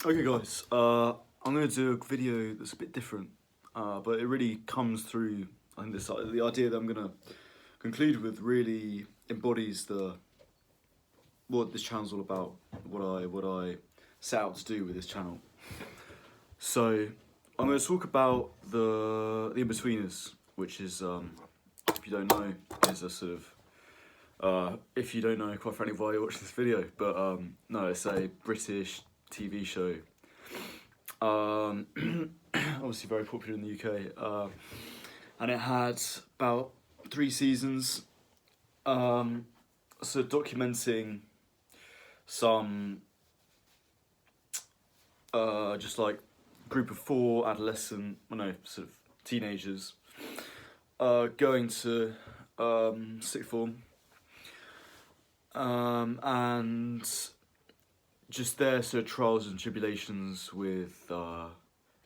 Okay guys, I'm going to do a video that's a bit different, but it really comes through, I think the idea that I'm going to conclude with really embodies what this channel's all about, what I set out to do with this channel. So, I'm going to talk about the Inbetweeners, which is, if you don't know, is a sort of, if you don't know, quite frankly, why you're watching this video, but no, it's a British TV show. Obviously very popular in the UK, and it had about 3 seasons, so documenting some just like group of 4 sort of teenagers going to sixth form, and just their sort of trials and tribulations with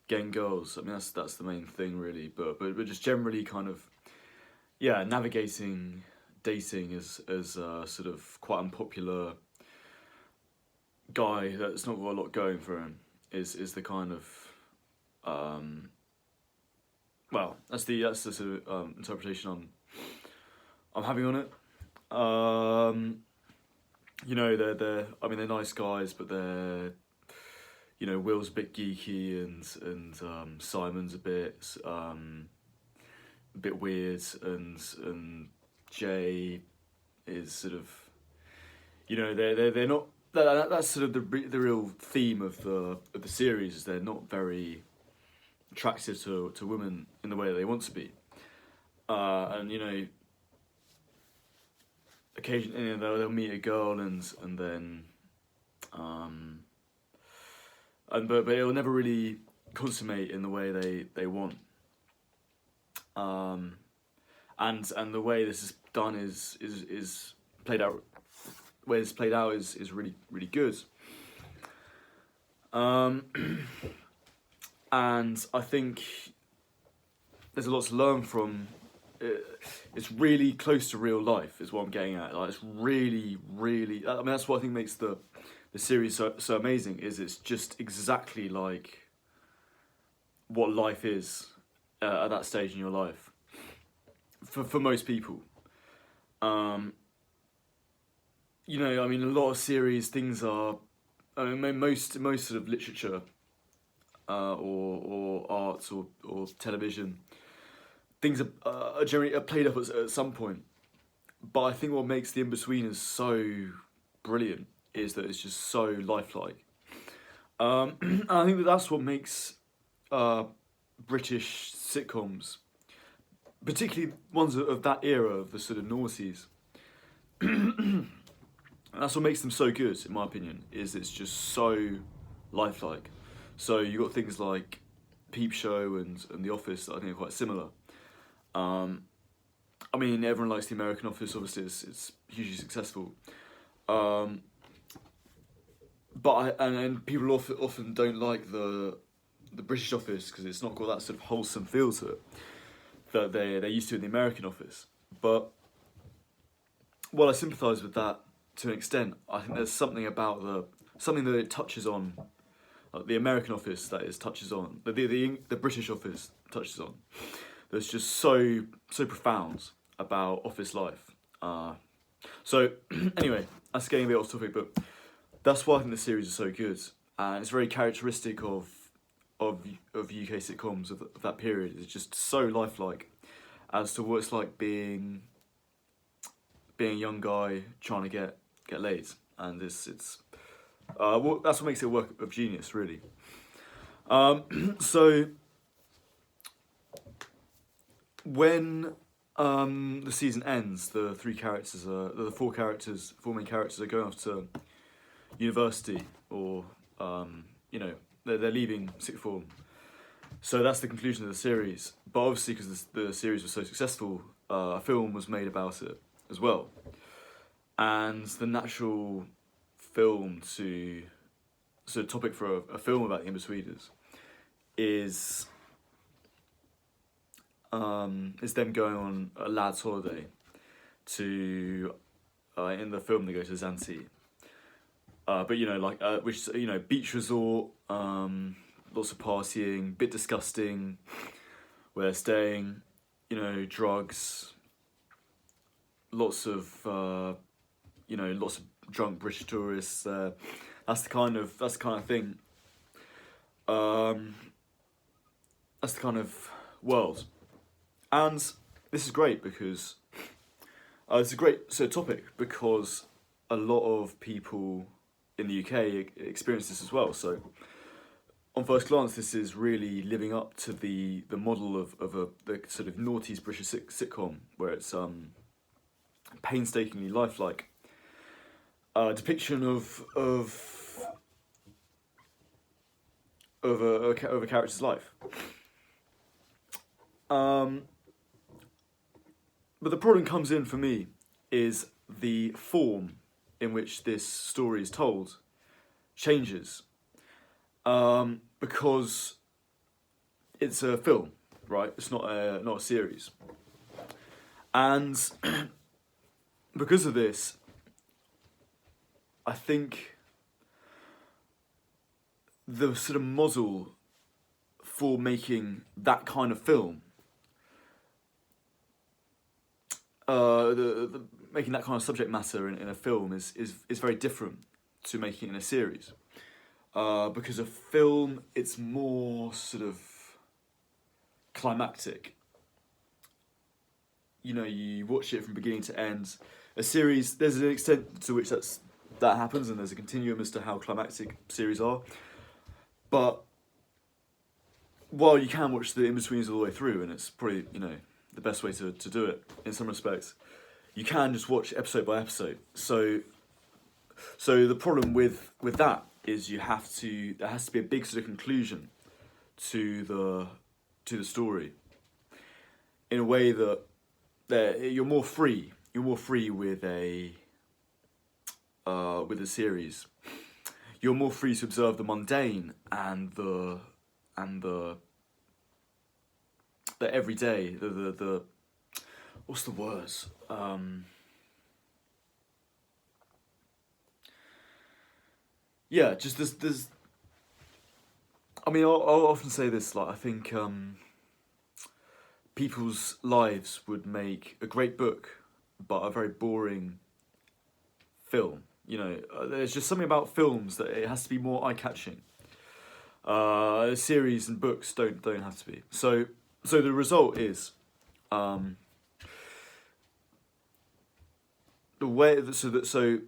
getting girls. I mean, that's the main thing really, but just generally kind of, yeah, navigating dating as sort of quite unpopular guy that's not got a lot going for him is the kind of well, that's the sort of interpretation I'm having on it. You know, they're nice guys, but they're, you know, Will's a bit geeky and Simon's a bit weird, and Jay is sort of, you know, they're not. That's sort of the real theme of the series, is they're not very attractive to women in the way that they want to be, and you know, occasionally, you know, they'll meet a girl and then but it'll never really consummate in the way they want, and the way this is done is played out. The way it's played out is really good, and I think there's a lot to learn from. It's really close to real life, is what I'm getting at. Like, it's really, I mean, that's what I think makes the series so amazing. Is it's just exactly like what life is at that stage in your life for most people. You know, I mean, a lot of series things are. I mean, most sort of literature or arts or television, things are generally played up at some point. But I think what makes the Inbetweeners so brilliant is that it's just so lifelike. And I think that's what makes British sitcoms, particularly ones of that era, of the sort of noughties, that's what makes them so good, in my opinion, is it's just so lifelike. So you've got things like Peep Show and The Office that I think are quite similar. I mean, everyone likes The American Office, obviously it's hugely successful. And people often don't like the British Office because it's not got that sort of wholesome feel to it that they're used to in The American Office. But while I sympathise with that to an extent, I think there's something about something that it touches on, like the American Office, that is, touches on, the British Office touches on, that's just so profound about office life. So anyway, that's getting a bit off topic, but that's why I think the series is so good, and it's very characteristic of UK sitcoms of that period. It's just so lifelike as to what it's like being a young guy trying to get laid, and that's what makes it a work of genius, really. So when the season ends, the 4 main characters are going off to university, or you know, they're leaving sixth form. So that's the conclusion of the series. But obviously, because the series was so successful, a film was made about it as well. And the natural film topic for a film about the Inbetweeners is them going on a lad's holiday to, in the film they go to Zante, but you know, like which, you know, beach resort, lots of partying, bit disgusting, where they're staying, drugs, lots of lots of drunk British tourists. That's the kind of thing. That's the kind of world, and this is great because it's a great topic because a lot of people in the UK experience this as well. So, on first glance, this is really living up to the model of the sort of noughties British sitcom, where it's painstakingly lifelike depiction of a character's life. But the problem comes in for me is the form in which this story is told changes. Because it's a film, right? It's not a series. And because of this, I think the sort of model for making that kind of film, making that kind of subject matter in a film is very different to making it in a series. Because a film, it's more sort of climactic. You watch it from beginning to end. A series, there's an extent to which that happens, and there's a continuum as to how climactic series are. But while you can watch the in-betweens all the way through, and it's probably, the best way to do it in some respects, you can just watch episode by episode. So the problem with that is there has to be a big sort of conclusion to the story, in a way that you're more free with a series. You're more free to observe the mundane and the everyday, the what's the words? Yeah, just there's. I mean, I'll often say this. Like, I think people's lives would make a great book, but a very boring film. There's just something about films that it has to be more eye-catching. Series and books don't have to be. So the result is, the way so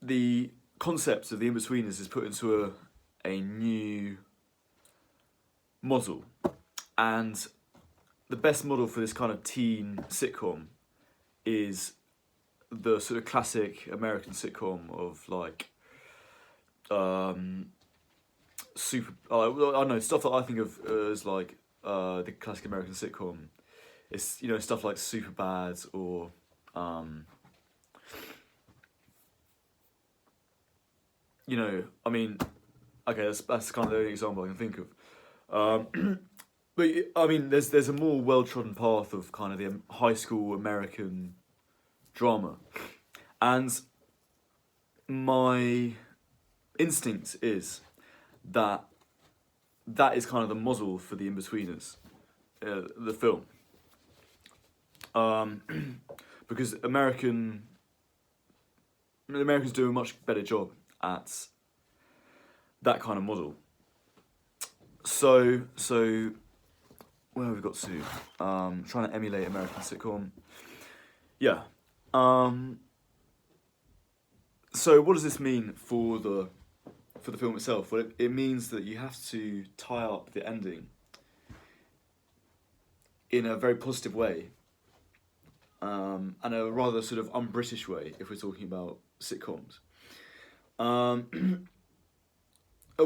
the concept of the In-Betweeners is put into a new model, and the best model for this kind of teen sitcom is the sort of classic American sitcom of like super. I don't know, stuff that I think of as like the classic American sitcom. It's stuff like Superbad or I mean, okay, that's kind of the only example I can think of. But I mean, there's a more well-trodden path of kind of the high school American drama, and my instinct is that is kind of the model for the In-Betweeners, the film, because Americans do a much better job at that kind of model. So where have we got to? Trying to emulate American sitcom. Yeah. So what does this mean for the film itself? Well, it means that you have to tie up the ending in a very positive way, and a rather sort of un-British way, if we're talking about sitcoms. A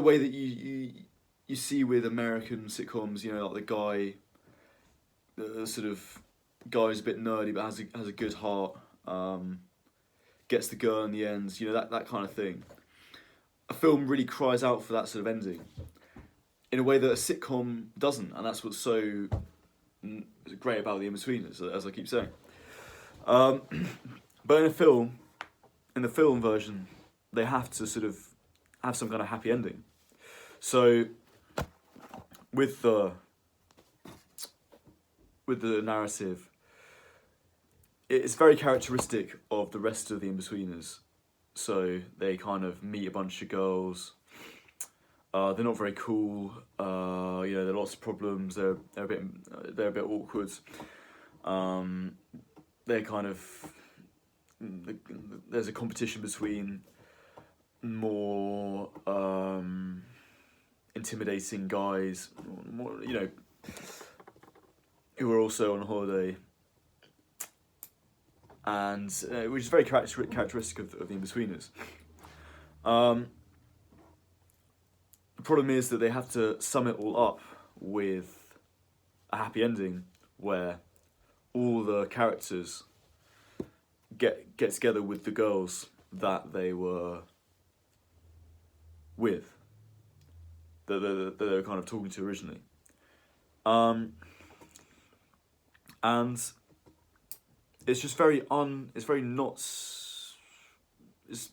way that you see with American sitcoms, like the guy, the sort of guy's a bit nerdy but has a good heart, gets the girl in the end, that kind of thing. A film really cries out for that sort of ending in a way that a sitcom doesn't, and that's what's so great about the In-Betweeners, as I keep saying. But in the film version, they have to sort of have some kind of happy ending. So with the narrative, it's very characteristic of the rest of the Inbetweeners. So they kind of meet a bunch of girls. They're not very cool. There are lots of problems. They're a bit awkward. They're kind of there's a competition between more intimidating guys, more who are also on holiday, and which is very characteristic of the Inbetweeners. The problem is that they have to sum it all up with a happy ending where all the characters get together with the girls that they were with, that they were kind of talking to originally. And it's just it's very not, it's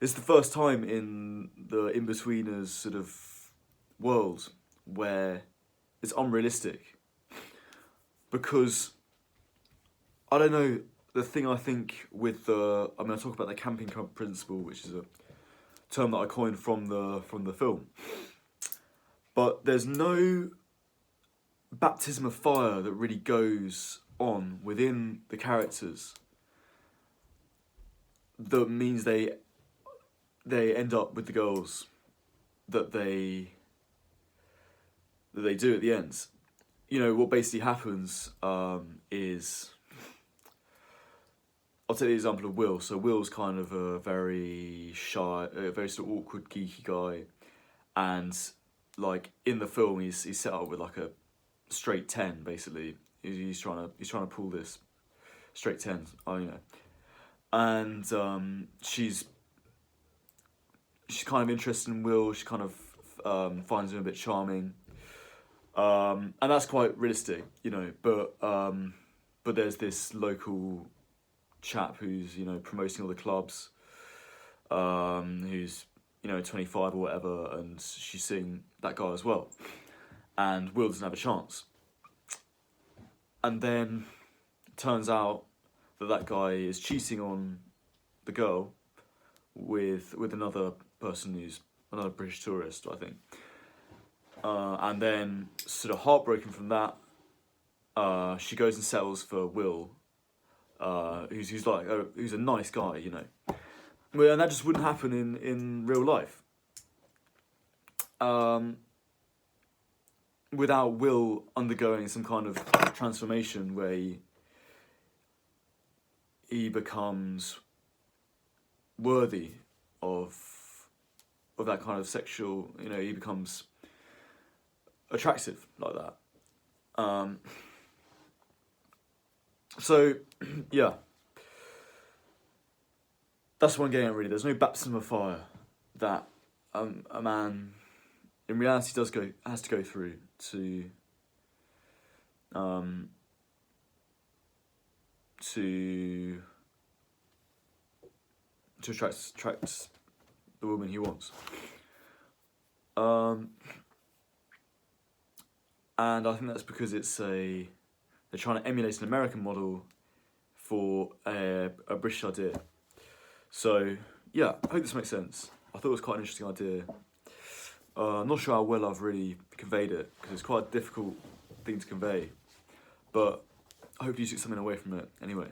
the first time in the Inbetweeners sort of world where it's unrealistic. Because, I don't know, the thing I think with I talk about the camping club principle, which is a term that I coined from the film. But there's no baptism of fire that really goes on within the characters that means they end up with the girls that they do at the end. What basically happens is, I'll take the example of Will. So Will's kind of a very shy, very sort of awkward, geeky guy, and like in the film, he's set up with like a straight 10. Basically, he's trying to pull this straight 10. And she's kind of interested in Will. She kind of finds him a bit charming, and that's quite realistic, But there's this local chap who's promoting all the clubs, who's 25 or whatever, and she's seeing that guy as well, and Will doesn't have a chance. And then it turns out that guy is cheating on the girl with another person who's another British tourist, I think. And then, sort of heartbroken from that, she goes and settles for Will, who's a nice guy, Well, and that just wouldn't happen in real life. Without Will undergoing some kind of transformation where he becomes worthy of that kind of sexual, he becomes attractive like that. So, yeah. That's what I'm getting at, really. There's no baptism of fire that a man, in reality, has to go through to attract the woman he wants. And I think that's because they're trying to emulate an American model for a British idea. So, yeah, I hope this makes sense. I thought it was quite an interesting idea. I'm not sure how well I've really conveyed it, because it's quite a difficult thing to convey. But I hope you took something away from it anyway.